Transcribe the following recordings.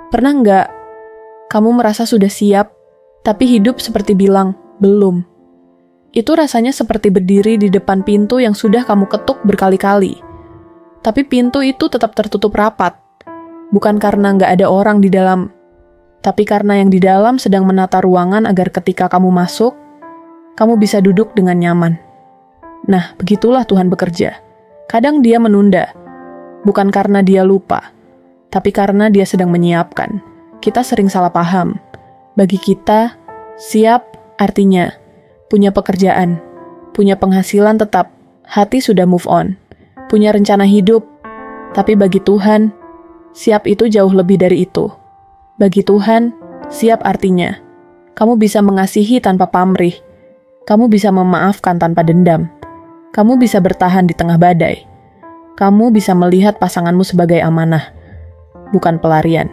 Pernah nggak kamu merasa sudah siap, tapi hidup seperti bilang, belum? Itu rasanya seperti berdiri di depan pintu yang sudah kamu ketuk berkali-kali. Tapi pintu itu tetap tertutup rapat. Bukan karena nggak ada orang di dalam, tapi karena yang di dalam sedang menata ruangan agar ketika kamu masuk, kamu bisa duduk dengan nyaman. Nah, begitulah Tuhan bekerja. Kadang Dia menunda, bukan karena Dia lupa, tapi karena Dia sedang menyiapkan. Kita sering salah paham. Bagi kita, siap artinya punya pekerjaan, punya penghasilan tetap, hati sudah move on, punya rencana hidup. Tapi bagi Tuhan, siap itu jauh lebih dari itu. Bagi Tuhan, siap artinya kamu bisa mengasihi tanpa pamrih, kamu bisa memaafkan tanpa dendam, kamu bisa bertahan di tengah badai, kamu bisa melihat pasanganmu sebagai amanah, bukan pelarian.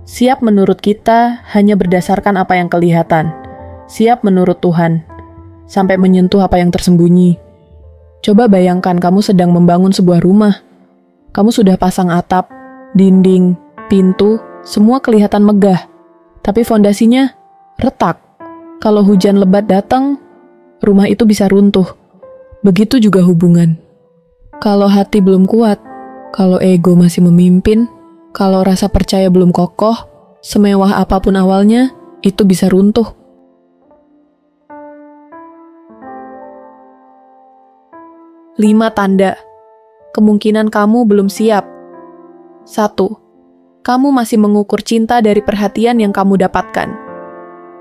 Siap menurut kita hanya berdasarkan apa yang kelihatan. Siap menurut Tuhan, sampai menyentuh apa yang tersembunyi. Coba bayangkan kamu sedang membangun sebuah rumah. Kamu sudah pasang atap, dinding, pintu, semua kelihatan megah. Tapi fondasinya retak. Kalau hujan lebat datang, rumah itu bisa runtuh. Begitu juga hubungan. Kalau hati belum kuat, kalau ego masih memimpin, kalau rasa percaya belum kokoh, semewah apapun awalnya, itu bisa runtuh. Lima tanda kemungkinan kamu belum siap. 1. Kamu masih mengukur cinta dari perhatian yang kamu dapatkan.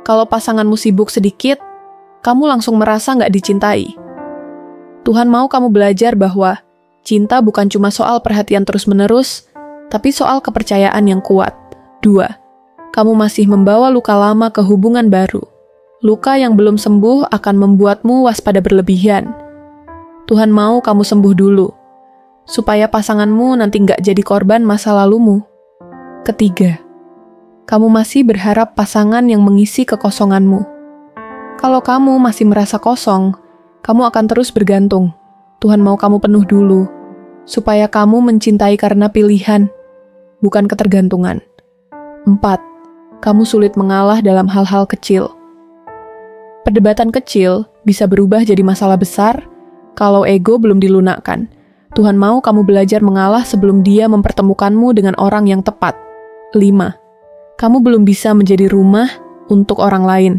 Kalau pasanganmu sibuk sedikit, kamu langsung merasa nggak dicintai. Tuhan mau kamu belajar bahwa cinta bukan cuma soal perhatian terus-menerus, tapi soal kepercayaan yang kuat. 2. Kamu masih membawa luka lama ke hubungan baru. Luka yang belum sembuh akan membuatmu waspada berlebihan. Tuhan mau kamu sembuh dulu, supaya pasanganmu nanti nggak jadi korban masa lalumu. 3. Kamu masih berharap pasangan yang mengisi kekosonganmu. Kalau kamu masih merasa kosong, kamu akan terus bergantung. Tuhan mau kamu penuh dulu, supaya kamu mencintai karena pilihan, bukan ketergantungan. 4. Kamu sulit mengalah dalam hal-hal kecil. Perdebatan kecil bisa berubah jadi masalah besar kalau ego belum dilunakkan. Tuhan mau kamu belajar mengalah sebelum Dia mempertemukanmu dengan orang yang tepat. 5. Kamu belum bisa menjadi rumah untuk orang lain.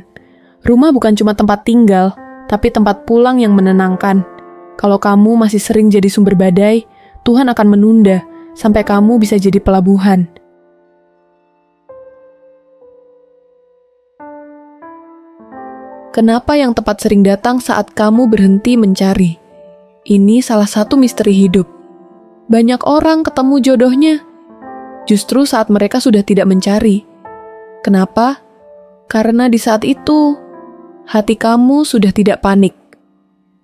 Rumah bukan cuma tempat tinggal, tapi tempat pulang yang menenangkan. Kalau kamu masih sering jadi sumber badai, Tuhan akan menunda sampai kamu bisa jadi pelabuhan. Kenapa yang tepat sering datang saat kamu berhenti mencari? Ini salah satu misteri hidup. Banyak orang ketemu jodohnya justru saat mereka sudah tidak mencari. Kenapa? Karena di saat itu, hati kamu sudah tidak panik.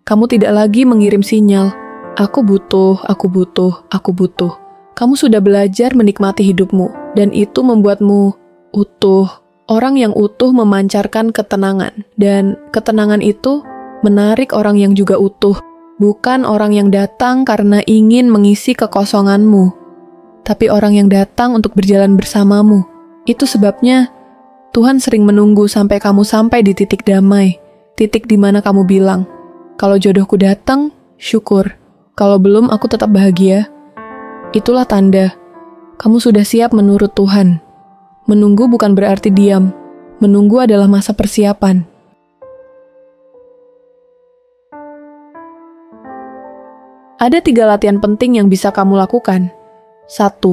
Kamu tidak lagi mengirim sinyal, aku butuh, aku butuh, aku butuh. Kamu sudah belajar menikmati hidupmu, dan itu membuatmu utuh. Orang yang utuh memancarkan ketenangan, dan ketenangan itu menarik orang yang juga utuh. Bukan orang yang datang karena ingin mengisi kekosonganmu, tapi orang yang datang untuk berjalan bersamamu. Itu sebabnya Tuhan sering menunggu sampai kamu sampai di titik damai, titik di mana kamu bilang, kalau jodohku datang, syukur. Kalau belum, aku tetap bahagia. Itulah tanda kamu sudah siap menurut Tuhan. Menunggu bukan berarti diam. Menunggu adalah masa persiapan. Ada 3 latihan penting yang bisa kamu lakukan. 1.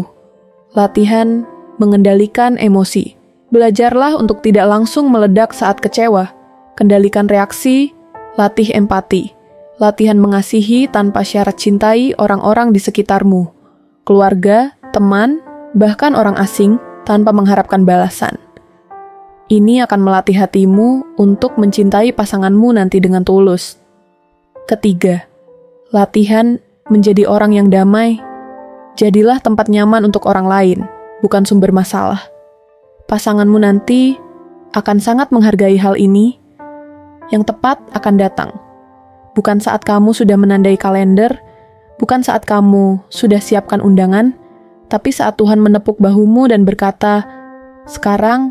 Latihan mengendalikan emosi. Belajarlah untuk tidak langsung meledak saat kecewa. Kendalikan reaksi, latih empati. Latihan mengasihi tanpa syarat cintai orang-orang di sekitarmu. Keluarga, teman, bahkan orang asing tanpa mengharapkan balasan. Ini akan melatih hatimu untuk mencintai pasanganmu nanti dengan tulus. 3. Latihan menjadi orang yang damai. Jadilah tempat nyaman untuk orang lain, bukan sumber masalah. Pasanganmu nanti akan sangat menghargai hal ini. Yang tepat akan datang. Bukan saat kamu sudah menandai kalender, bukan saat kamu sudah siapkan undangan, Tapi saat Tuhan menepuk bahumu dan berkata, "Sekarang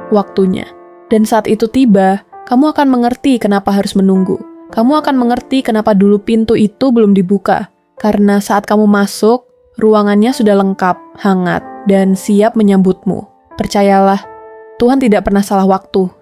waktunya." Dan saat itu tiba, kamu akan mengerti kenapa harus menunggu. Kamu akan mengerti kenapa dulu pintu itu belum dibuka. Karena saat kamu masuk, ruangannya sudah lengkap, hangat, dan siap menyambutmu. Percayalah, Tuhan tidak pernah salah waktu